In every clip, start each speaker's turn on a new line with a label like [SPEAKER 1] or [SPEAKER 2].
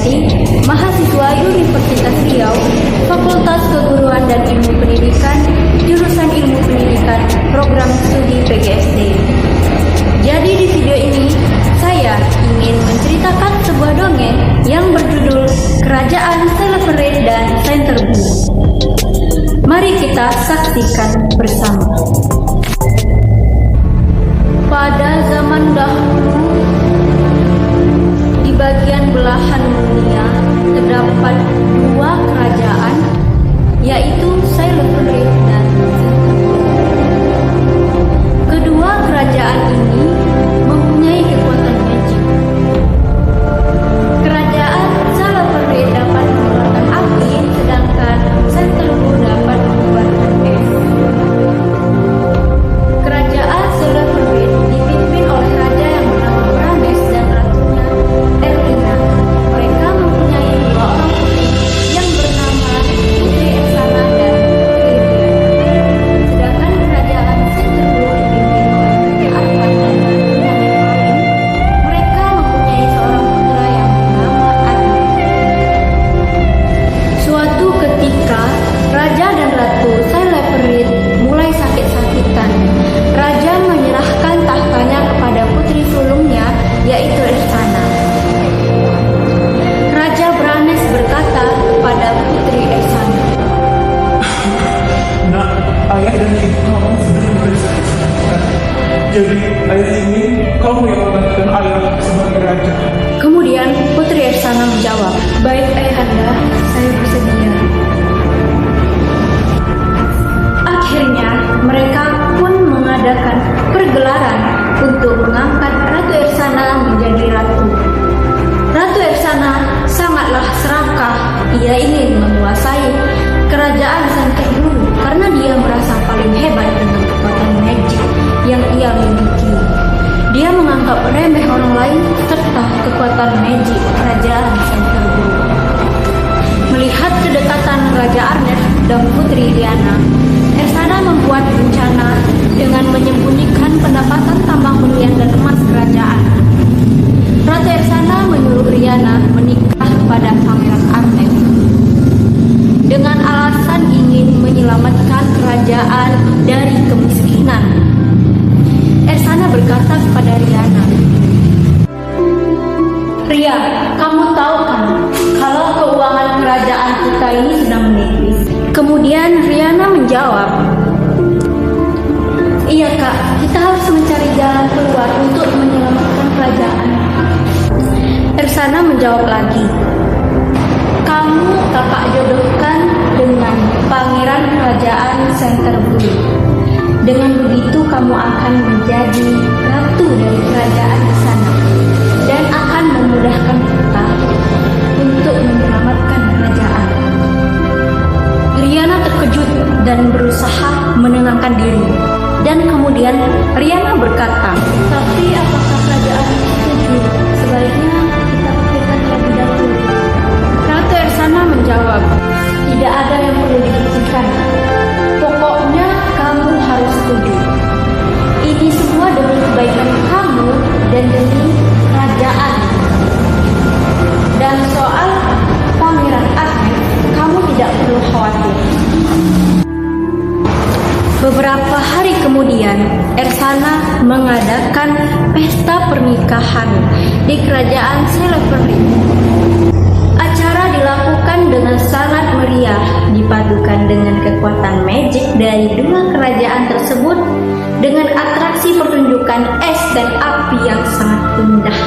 [SPEAKER 1] Suryati, mahasiswa Universitas Riau, Fakultas Keguruan dan Ilmu Pendidikan, jurusan Ilmu Pendidikan, Program Studi PGSD. Jadi di video ini, saya ingin menceritakan sebuah dongeng yang berjudul Kerajaan Celebrate dan Center Blue. Mari kita saksikan bersama. Pada zaman dahulu, di bagian belahan dunia terdapat dua kerajaan, yaitu Celebrate dan Center Blue. Kedua kerajaan ini mempunyai kekuatan magic. Kerajaan Celebrate dapat mengeluarkan api, sedangkan Center Blue dapat mengeluarkan es. Kerajaan Celebrate dipimpin oleh raja yang bernama Prames dan ratunya Erlina. Mereka mempunyai dua orang putri yang bernama Putri Ersana dan Putri Riana. Sedangkan kerajaan Center Blue dipimpin oleh Raja Arvan dan ratunya Nepalin. Mereka mempunyai seorang putra yang bernama Arne. Suatu ketika, raja dan ratu Celebrate mulai sakit-sakitan. Raja menyerahkan tahtanya kepada putri sulungnya, yaitu Ersana. Raja Prames berkata kepada Putri Ersana,
[SPEAKER 2] Nak, ayah dan ibu kamu sedang bersakit-sakitan. Jadi, ayah ingin kamu yang menggantikan ayah sebagai raja.
[SPEAKER 1] Kemudian Putri Ersana menjawab, "Baik ayahanda, saya bersedia." Akhirnya mereka pun mengadakan pergelaran untuk mengangkat Ratu Ersana menjadi ratu. Ratu Ersana sangatlah serakah. Ia ingin menguasai kerajaan Center Blue karena dia merasa paling hebat dengan kekuatan magic yang ia miliki. Dia menganggap remeh orang lain serta kekuatan magic kerajaan Center Blue. Melihat kedekatan Raja Arnet dan Putri Riana, Ersana membuat rencana dengan menyembunyikan pendapatan tambang berlian dan emas kerajaan. Ratu Ersana menyuruh Riana menikah kepada Pangeran Arnet dengan alasan ingin menyelamatkan kerajaan dari kemiskinan. Ersana berkata kepada Riana, "Ria, kamu tahu kan kalau keuangan kerajaan kita ini sedang menipis?" Kemudian Riana menjawab, "Iya kak, kita harus mencari jalan keluar untuk menyelamatkan kerajaan." Ersana menjawab lagi, "Kamu kakak jodohkan dengan pangeran kerajaan Center Blue. Dengan begitu kamu akan menjadi ratu dari kerajaan di sana dan akan memudahkan kita untuk menyelamatkan kerajaan." Riana terkejut dan berusaha menenangkan diri. Dan kemudian Riana berkata, "Tapi apakah kerajaan setuju? Sebaiknya kita pikirkan terlebih dahulu." Ratu Ersana menjawab, "Tidak ada yang perlu dipikirkan. Pokoknya kamu harus setuju. Ini semua demi kebaikan kamu dan demi kerajaan. Dan soal Pangeran Arnet, kamu tidak perlu khawatir." Beberapa hari kemudian, Ersana mengadakan pesta pernikahan di kerajaan Celebrate. Acara dilakukan dengan sangat meriah, dipadukan dengan kekuatan magic dari dua kerajaan tersebut dengan atraksi pertunjukan es dan api yang sangat indah.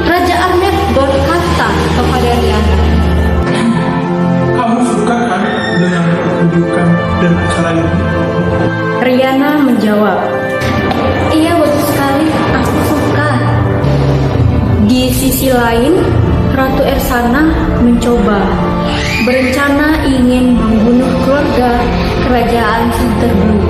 [SPEAKER 1] Raja Arnet berkata kepada Riana,
[SPEAKER 2] Kamu suka kan dengan pertunjukan dan acara ini?
[SPEAKER 1] Riana menjawab, "Iya, bagus sekali, aku suka." Di sisi lain, Ratu Ersana mencoba berencana ingin membunuh keluarga kerajaan Center Blue.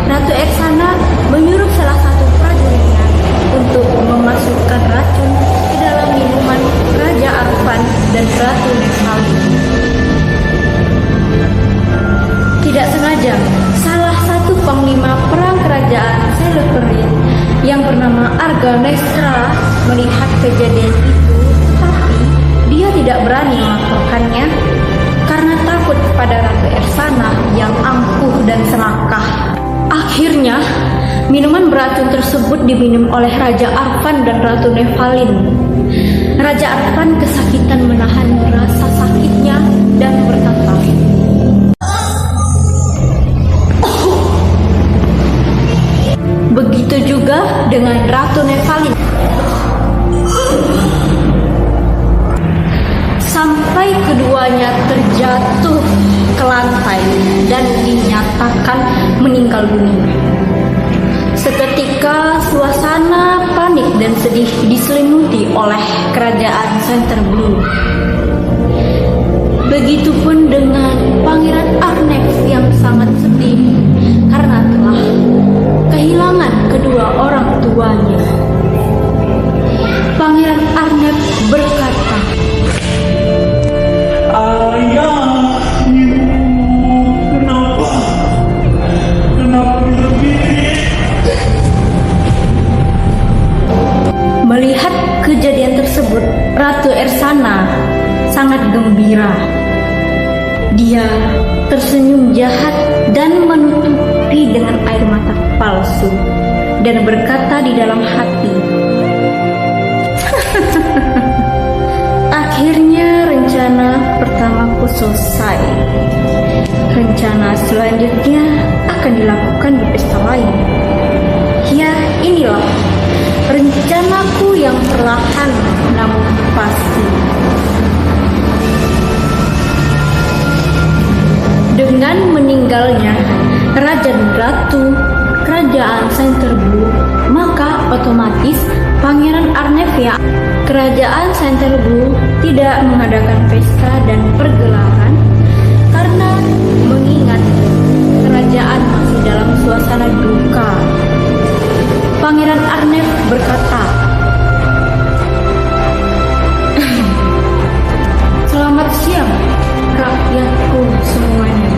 [SPEAKER 1] Ratu Ersana menyuruh salah satu prajuritnya untuk memasukkan racun ke dalam minuman Raja Arvan dan Ratu Nepalin. Tidak sengaja, salah satu panglima perang kerajaan Celebrate yang bernama Arga Nestra melihat kejadian itu, tak tidak berani melaporkannya karena takut pada Ratu Ersana yang ampuh dan serakah. Akhirnya, minuman beracun tersebut diminum oleh Raja Arfan dan Ratu Nephalin. Raja Arfan kesakitan menahan rasa sakitnya dan berkata, begitu juga dengan Ratu Nephalin. Sampai keduanya terjatuh ke lantai dan dinyatakan meninggal dunia. Seketika suasana panik dan sedih diselimuti oleh kerajaan Centerblue. Begitupun dengan Pangeran Arnef yang sangat sedih karena telah kehilangan kedua orang tuanya. Pangeran Arnef berkata,
[SPEAKER 2] Ayah, ibu, kenapa begini?
[SPEAKER 1] Melihat kejadian tersebut, Ratu Ersana sangat gembira. Dia tersenyum jahat dan menutupi dengan air mata palsu dan berkata di dalam hati, akhirnya rencana pertamaku selesai. Rencana selanjutnya akan dilakukan di pesta lain. Ya, inilah rencanaku yang perlahan namun pasti. Dengan meninggalnya Raja dan Ratu Kerajaan Centerblue, maka otomatis Pangeran Arnevia Kerajaan Centerblue tidak mengadakan pesta dan pergelaran karena mengingat kerajaan masih dalam suasana duka. Pangeran Arnef berkata, selamat siang rakyatku semuanya.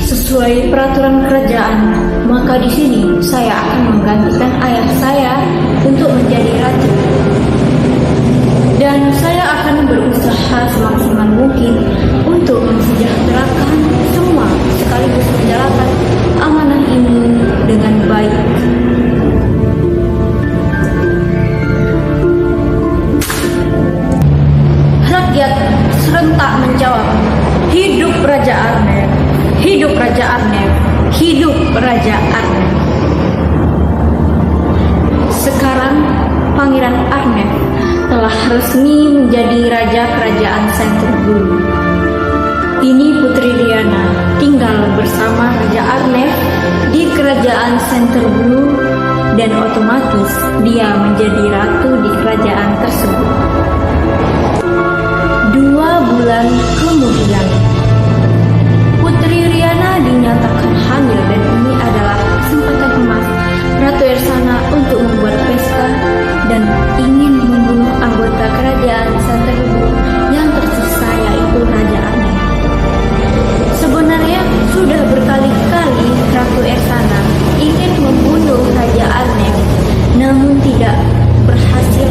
[SPEAKER 1] Sesuai peraturan kerajaan, maka di sini saya akan menggantikan ayah saya untuk menjadi ratu. Dan saya akan berusaha semaksimal mungkin untuk mensejahterakan semua sekaligus menjalankan amanah ini dengan baik. Rakyat serentak menjawab, hidup Raja Arnef, hidup Raja Arnef, hidup Raja Arnef. Sekarang Pangeran Arnef telah resmi menjadi Raja Kerajaan Centerblue. Kini Putri Riana tinggal bersama Raja Arnef di Kerajaan Centerblue dan otomatis dia menjadi ratu di kerajaan tersebut. 2 bulan kemudian, Putri Riana dinyatakan hamil dan ini adalah kesempatan emas Ratu Ersana untuk membuat pesta dan ingin membunuh anggota kerajaan Centerblue yang tersisa, yaitu Raja Arnef. Sebenarnya sudah berkali-kali Ratu Ersana ingin membunuh Raja Arnef, namun tidak berhasil.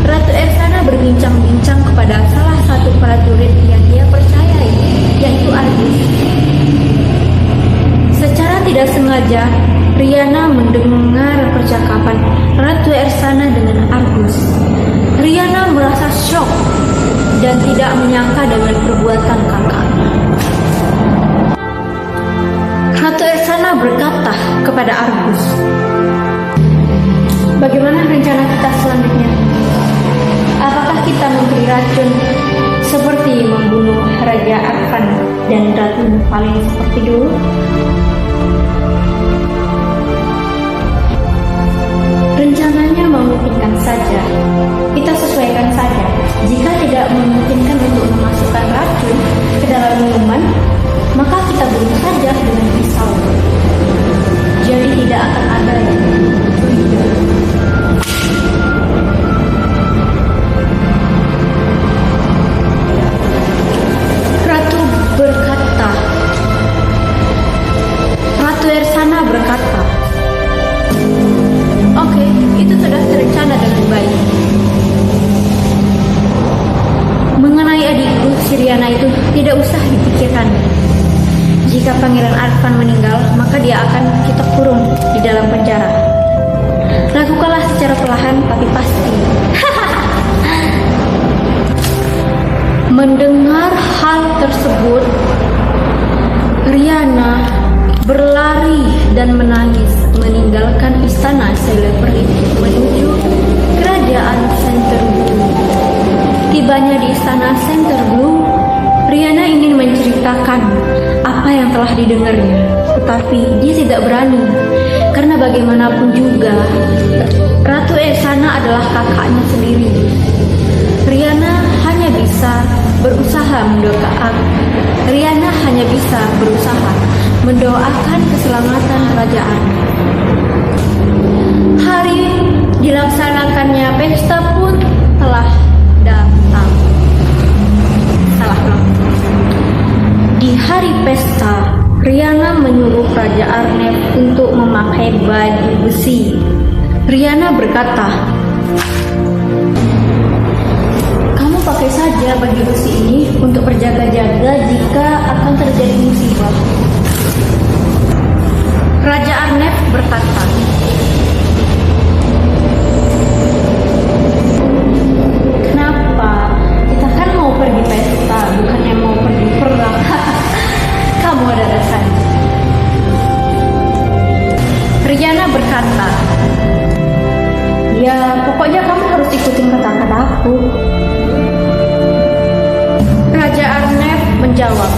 [SPEAKER 1] Ratu Ersana berbincang-bincang kepada salah satu prajurit yang dia percayai, yaitu Argus. Secara tidak sengaja, Riana mendengar percakapan Ratu Ersana dengan Argus. Riana merasa syok dan tidak menyangka dengan perbuatan kakaknya. Ratu Ersana berkata kepada Argus, bagaimana rencana kita selanjutnya? Apakah kita memberi racun seperti membunuh Raja Arfan dan Ratu Nephalin seperti dulu? Rencananya memungkinkan saja. Kita sesuaikan saja. Jika tidak memungkinkan untuk memasukkan racun ke dalam minuman, maka kita bunuh saja dengan pisau. Jadi tidak akan ada yang curiga. Ratu berkata, si Riana itu tidak usah dipikirkan. Jika Pangeran Arfan meninggal, maka dia akan kita kurung di dalam penjara. Lakukanlah secara perlahan tapi pasti. Mendengar hal tersebut, Riana berlari dan menangis meninggalkan istana Celebrity menuju kerajaan Centerblue. Tibanya di istana Centerblue, Riana ingin menceritakan apa yang telah didengarnya, tetapi dia tidak berani karena bagaimanapun juga Ratu Ersana adalah kakaknya sendiri. Riana hanya bisa berusaha mendoakan keselamatan kerajaan. Hari dilaksanakannya pesta pun telah datang. Di hari pesta, Riana menyuruh Raja Arnef untuk memakai baju besi. Riana berkata, "Kamu pakai saja baju besi ini untuk berjaga-jaga jika akan terjadi musibah." Raja Arnef berkata, "Kenapa? Kita kan mau pergi pesta, bukannya mau pergi perang." Kamu ada saja. Riana berkata, "Ya, pokoknya kamu harus ikutin kata-kataku." Raja Arnef menjawab,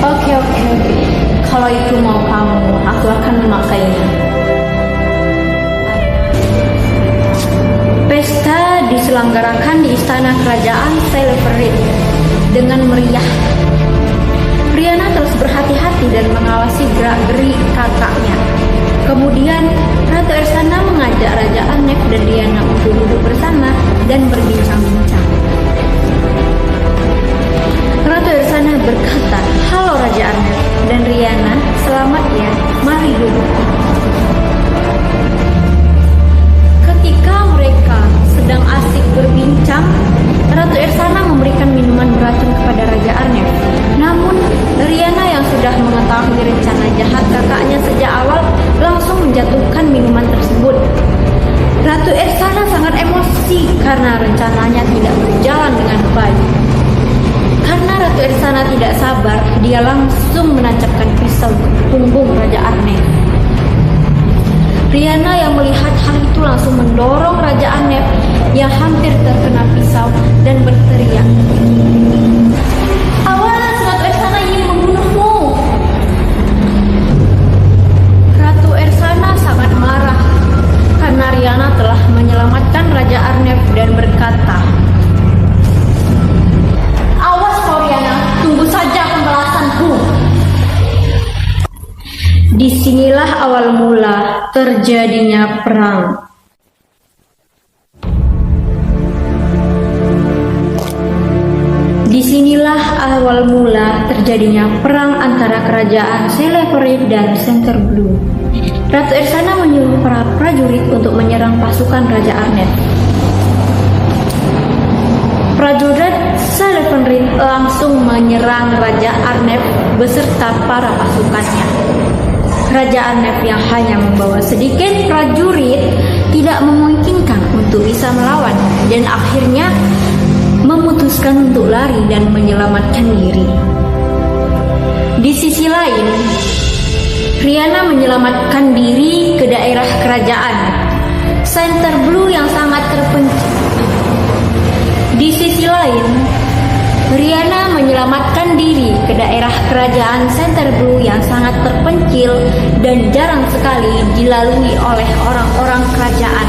[SPEAKER 1] Oke. Kalau itu mau kamu, aku akan memakainya." Pesta diselenggarakan di istana kerajaan Celebrate dengan meriah. Riana terus berhati-hati dan mengawasi gerak-gerik kakaknya. Kemudian Ratu Ersana mengajak Raja Arnef dan Riana untuk duduk bersama dan berbincang-bincang. Ratu Ersana berkata, "Halo Raja Arnef dan Riana, selamat ya, mari duduk." Ketika mereka sedang asik berbincang, Ratu Ersana memberikan minuman beracun kepada Raja Arnef. Namun, Riana yang sudah mengetahui rencana jahat kakaknya sejak awal langsung menjatuhkan minuman tersebut. Ratu Ersana sangat emosi karena rencananya tidak berjalan dengan baik. Karena Ratu Ersana tidak sabar, dia langsung menancapkan pisau ke punggung Raja Arnef. Riana yang melihat hal itu langsung mendorong Raja Arnef yang hampir terkena pisau dan berteriak, "Awas, Ratu Ersana ingin membunuhmu!" Ratu Ersana sangat marah karena Riana telah menyelamatkan Raja Arnef dan berkata, "Awas kau Riana, tunggu saja pembalasanku." Disinilah awal mula terjadinya perang. Disinilah awal mula terjadinya perang antara kerajaan Celebrate dan Centerblue. Ratu Ersana menyuruh para prajurit untuk menyerang pasukan Raja Arnef. Prajurit Celebrate langsung menyerang Raja Arnef beserta para pasukannya. Raja Arnef yang hanya membawa sedikit prajurit tidak memungkinkan untuk bisa melawan dan akhirnya memutuskan untuk lari dan menyelamatkan diri. Di sisi lain, Riana menyelamatkan diri ke daerah kerajaan Centerblue yang sangat terpencil. Di sisi lain, Riana menyelamatkan diri ke daerah kerajaan Centerblue yang sangat terpencil dan jarang sekali dilalui oleh orang-orang kerajaan.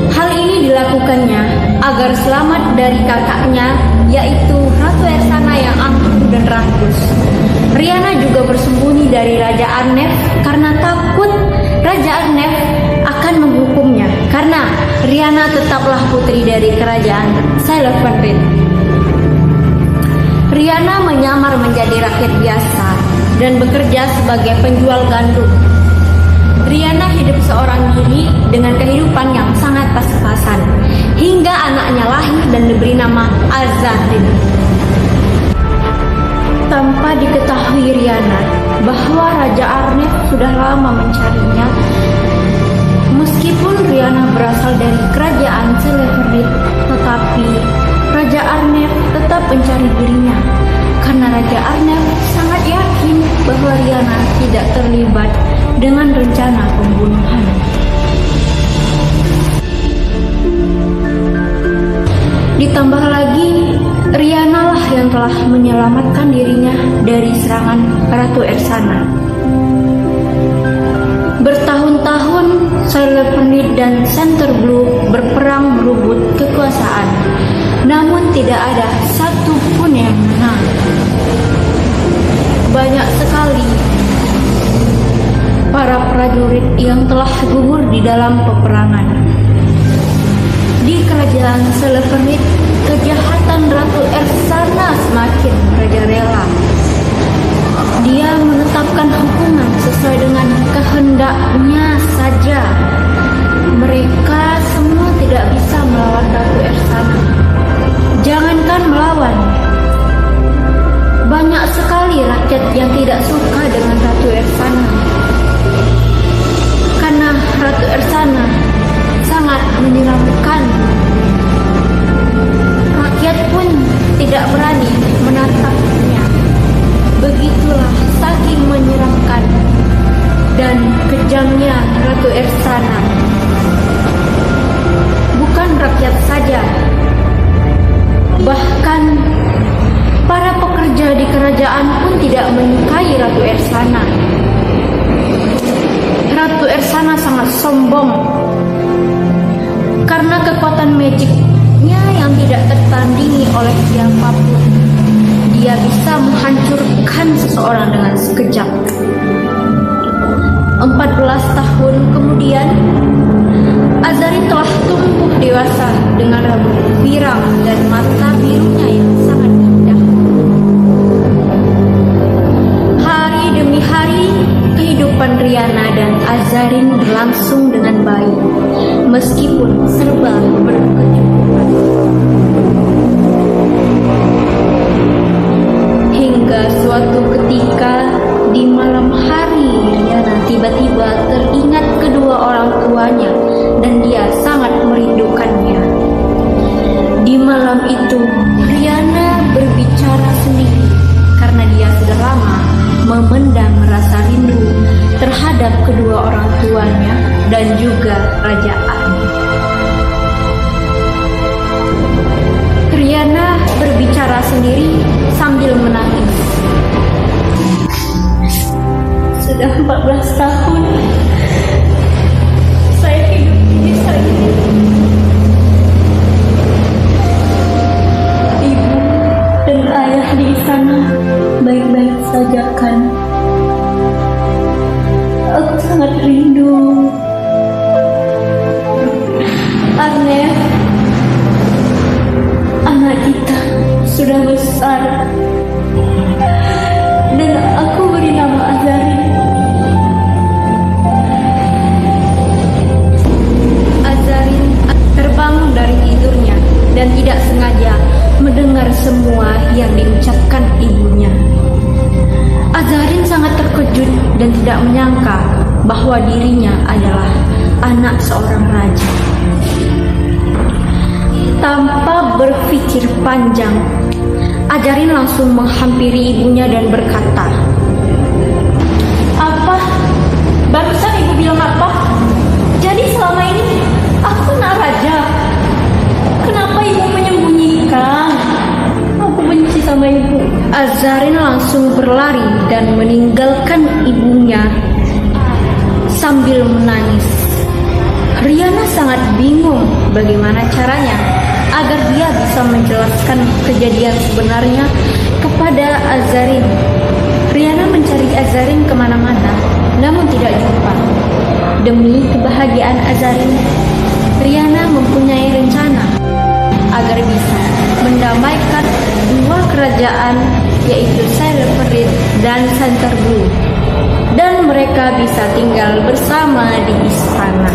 [SPEAKER 1] Hal ini dilakukannya agar selamat dari kakaknya, yaitu Ratu Ersana yang angkuh dan rakus. Riana juga bersembunyi dari Raja Arnef karena takut Raja Arnef akan menghukumnya, karena Riana tetaplah putri dari kerajaan Celebrate. Riana menyamar menjadi rakyat biasa dan bekerja sebagai penjual gandum. Riana hidup seorang diri dengan kehidupan yang sangat pas-pasan hingga anaknya lahir dan diberi nama Azarin. Tanpa diketahui Riana bahwa Raja Arnef sudah lama mencarinya. Meskipun Riana berasal dari kerajaan Celeverit, tetapi Raja Arnef tetap mencari dirinya karena Raja Arnef sangat yakin bahwa Riana tidak terlibat dengan rencana pembunuhan. Ditambah lagi, Riana lah yang telah menyelamatkan dirinya dari serangan Ratu Ersana. Bertahun-tahun, Celeverit dan Centerblue berperang berebut kekuasaan, namun tidak ada satu pun yang menang. Banyak sekali para prajurit yang telah gugur di dalam peperangan. Di kerajaan Celeverit, kejahatan Ratu Ersana semakin merajalela. Dia menetapkan hukuman sesuai dengan kehendaknya saja. Mereka semua tidak bisa melawan Ratu Ersana. Jangankan melawan, banyak sekali rakyat yang tidak suka dengan Ratu Ersana. Karena Ratu Ersana sangat menyeramkan. Rakyat pun tidak berani menatapnya. Begitulah saking menyeramkan dan kejamnya Ratu Ersana. Bukan rakyat saja, bahkan para pekerja di kerajaan pun tidak menyukai Ratu Ersana. Ratu Ersana sangat sombong karena kekuatan magicnya yang tidak tertandingi oleh siapapun. Dia bisa menghancurkan seseorang dengan sekejap. 14 tahun kemudian, Azarin telah tumbuh dewasa dengan rambut pirang dan mata birunya yang sangat indah. Hari demi hari, kehidupan Riana dan Azarin berlangsung dengan baik, meskipun serba berkecukupan. Hingga suatu ketika di malam hari, Riana tiba-tiba teringat kedua orang tuanya dan dia sangat merindukannya. Di malam itu, Riana berbicara sendiri karena dia sudah lama memendam rasa rindu terhadap kedua orang tuanya dan juga Raja Arnef. Riana berbicara sendiri sambil menangis. Sudah 14 tahun saya hidup ini saja. Ibu dan ayah di istana baik-baik saja kan? Aku sangat rindu. Arnef, anak kita sudah besar dan aku beri nama Azarin. Azarin terbangun dari tidurnya dan tidak sengaja mendengar semua yang diucapkan ibunya. Azarin sangat terkejut dan tidak menyangka bahwa dirinya adalah anak seorang raja. Tanpa berpikir panjang, Azarin langsung menghampiri ibunya dan berkata, "Apa? Barusan ibu bilang apa? Jadi selama ini aku anak raja. Kenapa ibu menyembunyikan? Aku benci sama ibu." Azarin langsung berlari dan meninggalkan ibunya sambil menangis. Riana sangat bingung bagaimana caranya agar dia bisa menjelaskan kejadian sebenarnya kepada Azarin. Riana mencari Azarin kemana-mana, namun tidak jumpa. Demi kebahagiaan Azarin, Riana mempunyai rencana agar bisa mendamaikan dua kerajaan, yaitu Celeperit dan Canterbury, dan mereka bisa tinggal bersama di istana.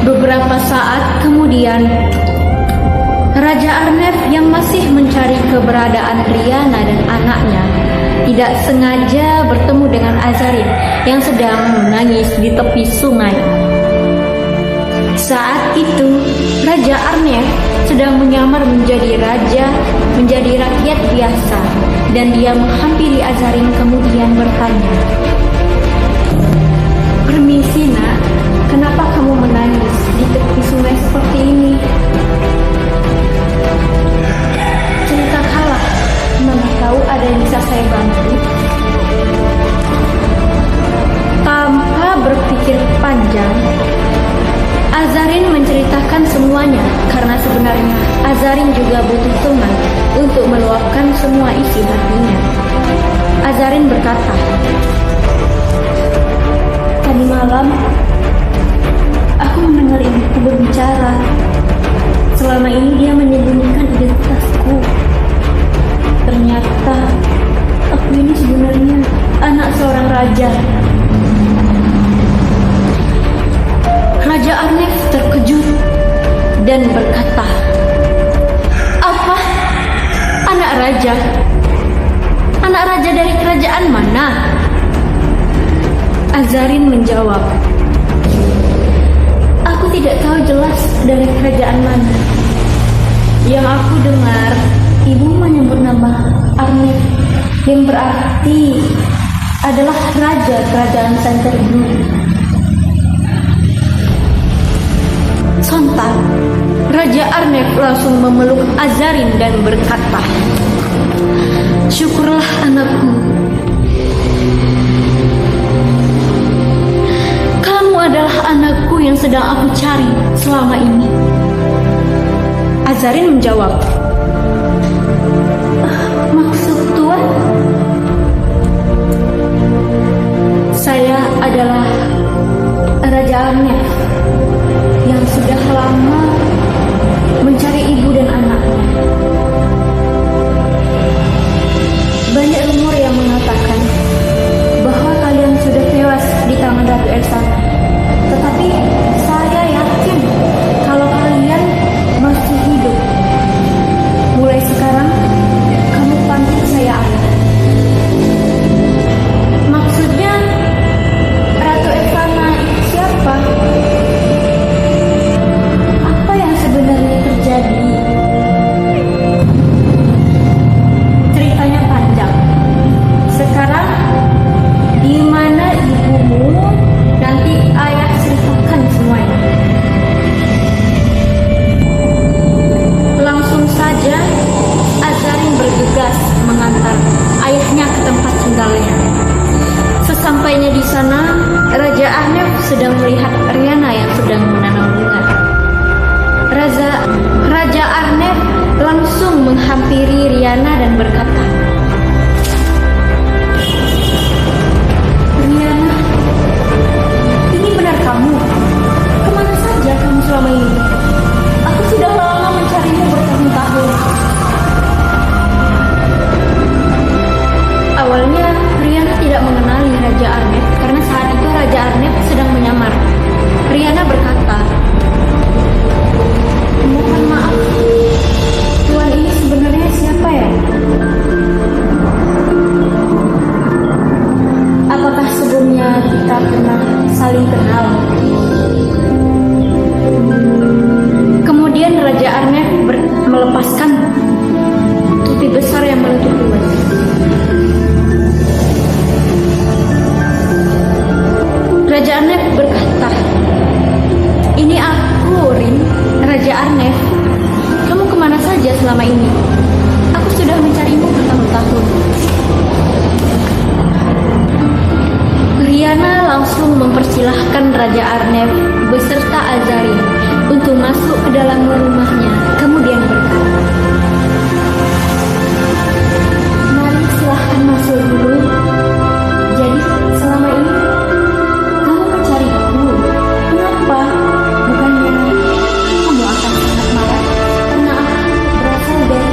[SPEAKER 1] Beberapa saat kemudian, Raja Arnef yang masih mencari keberadaan Rhianna dan anaknya tidak sengaja bertemu dengan Azarin yang sedang menangis di tepi sungai. Saat itu, Raja Arnef sedang menyamar menjadi rakyat biasa, dan dia menghampiri Azarin kemudian bertanya, "Permisi nak, kenapa kamu menangis di tepi sungai seperti ini? Ceritakanlah, mana tahu ada yang bisa saya bantu." Tanpa berpikir panjang, Azarin menceritakan semuanya karena sebenarnya Azarin juga butuh teman untuk meluapkan semua isi hatinya. Azarin berkata, "Tadi malam, aku mendengar ibuku berbicara. Selama ini dia menyembunyikan identitasku. Ternyata aku ini sebenarnya anak seorang raja." Raja Arnef terkejut dan berkata, "Apa? Anak raja? Anak raja dari kerajaan mana?" Azarin menjawab, "Aku tidak tahu jelas dari kerajaan mana. Yang aku dengar, ibu menyebut nama Arnef, yang berarti adalah raja kerajaan Canterbury." Sontak, Raja Arnef langsung memeluk Azarin dan berkata, "Syukurlah anakku. Kamu adalah anakku yang sedang aku cari selama ini." Azarin menjawab, "Maksud Tuan?" "Saya adalah Raja Arnef yang sudah lama mencari ibu dan anaknya. Banyak rumor yang mengatakan bahwa kalian sudah tewas di tangan Ratu Ersana. Tetapi saya yakin kalau kalian masih hidup. Mulai sekarang, kamu panggil saya ayah." "Maksudnya, Ratu Ersana itu siapa? Apa yang sebenarnya terjadi?" "Ceritanya panjang. Sekarang, di mana ibumu? Nanti ayah ceritakan semuanya." Langsung saja, Azarin bergegas mengantar ayahnya ke tempat tinggalnya. Sesampainya di sana, Raja Arnef sedang melihat Rhianna yang sedang menanam bunga. Raja Arnef langsung menghampiri Rhianna dan berkata, "Rhianna, ini benar kamu? Kemana saja kamu selama ini? Aku sudah lama mencarimu bertahun-tahun." Awalnya Rhianna tidak mengenali Raja Arnef karena saat itu Raja Arnef sedang menyamar. Rhianna berkata, "Mohon maaf, Tuan ini sebenarnya siapa ya? Apakah sebelumnya kita pernah saling kenal?" Kemudian Raja Arnef melepaskan topi besar yang menutupi wajah. Raja Arnef berkata, "Ini aku, Rin, Raja Arnef. Kamu kemana saja selama ini? Aku sudah mencarimu bertahun-tahun." Rhianna langsung mempersilahkan Raja Arnef beserta Azarin untuk masuk ke dalam rumahnya, kemudian berkata, "Mari silahkan masuk dulu. Jadi selama ini kamu mencariku. Kenapa? Bukannya kamu akan sangat marah karena aku berasal dari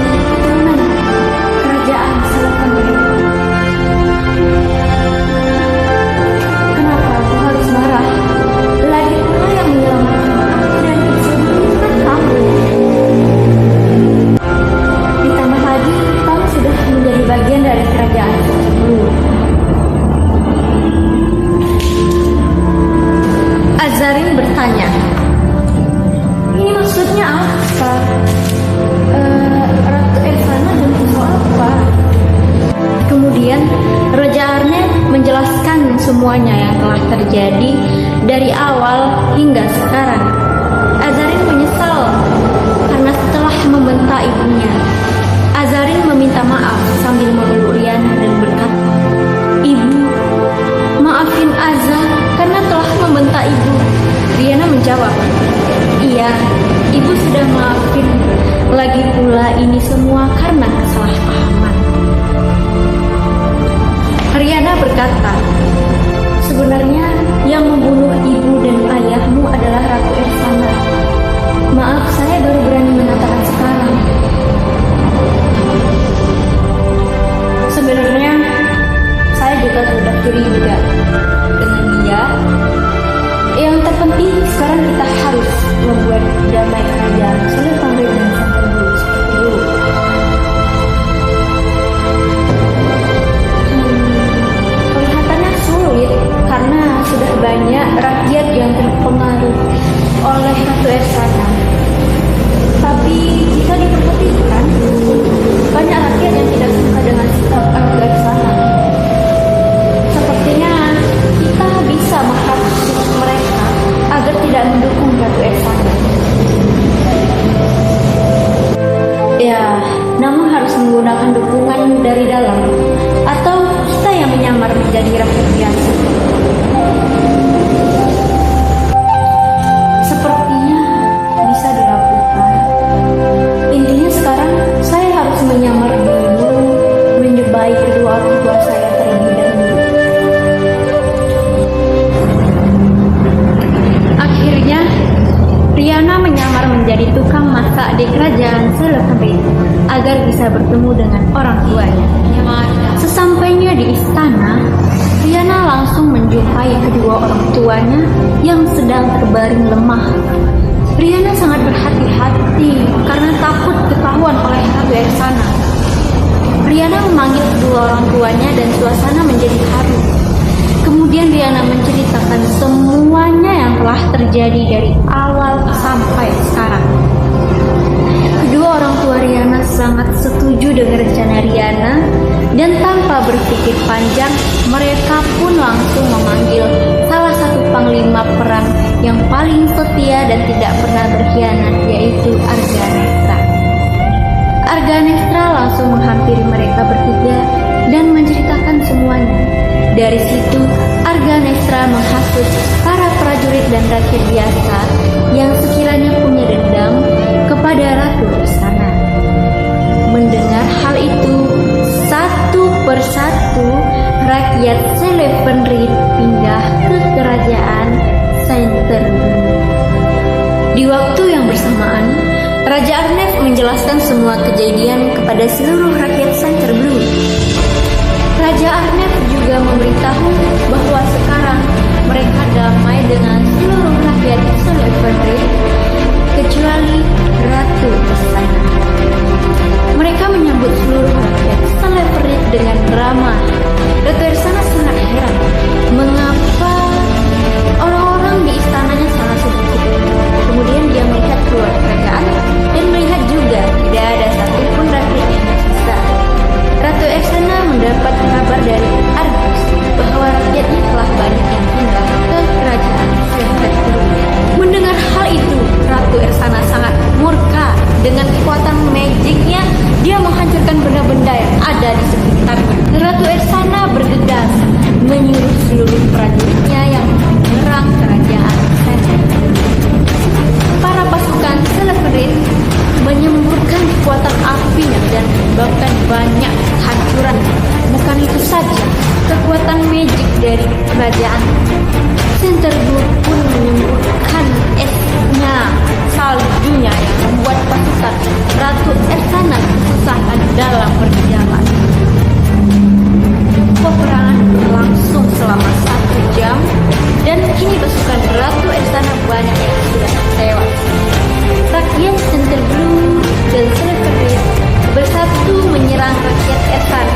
[SPEAKER 1] Azarin bertanya, ini maksudnya apa? Ratu Ersana jemput apa? Kemudian Raja Arnett menjelaskan semuanya yang telah terjadi dari awal hingga sekarang. Azarin menyesal karena setelah membentak ibunya, Azarin meminta maaf sambil memeluk Riana dan berkata, "Ibu, maafin Aza karena telah membentak ibu." Riana menjawab, "Iya, ibu sudah maafin. Lagi pula ini semua karena kesalahpahaman." Riana berkata, "Sebenarnya yang membunuh ibu dan ayahmu adalah Ratu Ersana. Maaf, saya baru berani mengatakan sekarang. Sebenarnya saya juga sudah curiga dengan dia. Yang terpenting sekarang kita harus membuat damai kerajaan Celepanri dan Santabu seperti dulu. Kelihatannya sulit karena sudah banyak rakyat yang terpengaruh oleh Ratu Ersana. Tapi jika diperhatikan, banyak rakyat yang tidak suka dengan sikap Ratu Ersana. Sepertinya kita bisa menghapus mereka agar tidak mendukung Ratu Ersana. Ya, namun harus menggunakan dukungan dari dalam, atau kita yang menyamar menjadi rakyat biasa. Sepertinya bisa dilakukan. Intinya sekarang saya harus menyamar dulu, menyebai kedua orang tua saya terlebih dahulu. Akhirnya, Riana menyamar menjadi tukang masak di kerajaan Celepanri agar bisa bertemu dengan orang tuanya. Sesampainya di istana, Riana langsung menjumpai kedua orang tuanya yang sedang terbaring lemah. Riana sangat berhati-hati karena takut ketahuan oleh Ratu Ersana. Riana memanggil kedua orang tuanya dan suasana menjadi haru. Kemudian Riana menceritakan semuanya yang telah terjadi dari awal sampai sekarang. Kedua orang tua Riana sangat setuju dengan rencana Riana, dan tanpa berpikir panjang, mereka pun langsung memanggil salah satu panglima perang yang paling setia dan tidak pernah berkhianat, yaitu Arganestra. Arganestra langsung menghampiri mereka bertiga dan menceritakan semuanya. Dari situ, Arganestra menghasut para prajurit dan rakyat biasa yang sekiranya punya dendam kepada Ratu Ersana. Mendengar hal itu, satu persatu rakyat Celepanri pindah ke kerajaan Canterbury. Di waktu yang bersamaan, Raja Arnett menjelaskan semua kejadian kepada seluruh rakyat Canterbury. Raja Arnett juga memberitahu bahwa sekarang mereka damai dengan seluruh rakyat Celepanri kecuali Ratu Ersana. Mereka menyambut seluruh rakyat Celepanri dengan ramah. Ratu Ersana sangat heran mengapa orang-orang di istananya sangat sedikit. Kemudian dia melihat keluar kerajaan dan melihat juga tidak ada satupun rakyat yang tersisa. Ratu Ersana mendapat kabar dari Argus bahwa rakyatnya telah banyak yang pindah ke kerajaan Canterbury. Mendengar hal itu, Ratu Ersana sangat murka. Dengan kekuatan magicnya, dia menghancurkan benda-benda yang ada di sekitarnya. Ratu Ersana bergegas menyuruh seluruh prajuritnya yang menyerang kerajaan Canterbury. Para pasukan Celepanri menyemburkan kekuatan apinya dan menyebabkan banyak kehancuran. Bukan itu saja, kekuatan magic dari kerajaan Canterbury pun menyemburkan esnya, saljunya yang membuat pasukan Ratu Ersana kesusahan dalam berjalan. Peperangan berlangsung selama 1 jam dan kini pasukan Ratu Ersana banyak yang sudah tewas. Rakyat Canterbury dan Celepanri bersatu menyerang rakyat Ersana.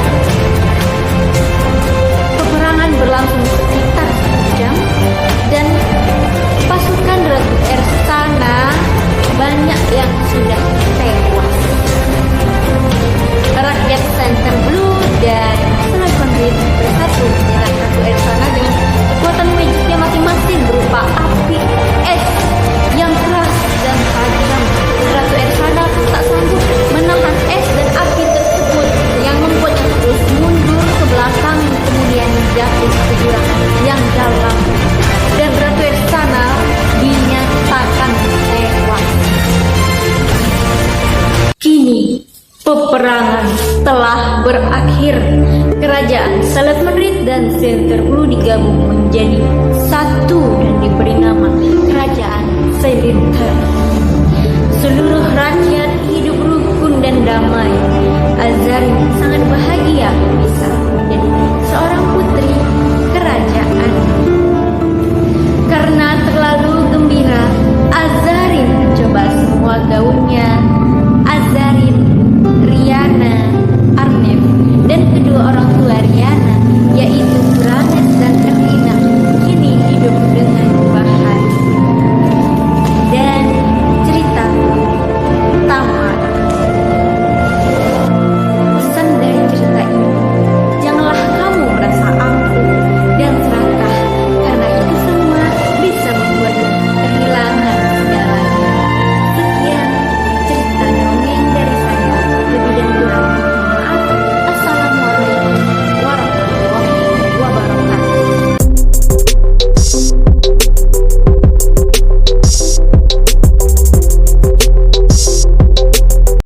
[SPEAKER 1] Peperangan berlangsung sekitar 1 jam dan pasukan Peperangan telah berakhir. Kerajaan Salat Madrid dan Centerblue digabung menjadi satu dan diberi nama Kerajaan Slytherin. Seluruh rakyat hidup rukun dan damai. Azarin sangat bahagia bisa menjadi seorang putri